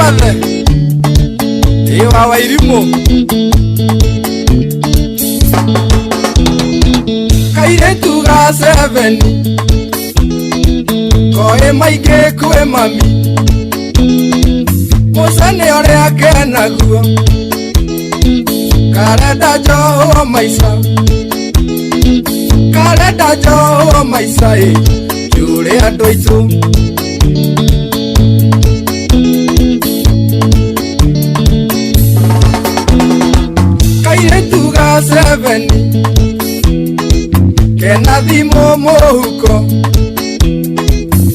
ciothe iwa Wairimu kairetu ga 7 koe maingĩ kwĩ mami mũcene ũrĩa kenaguo karenda njohwo maica karenda njohwo maica yũrĩ andũ aitũ kairetu ga 7 kena thimũ mũhuko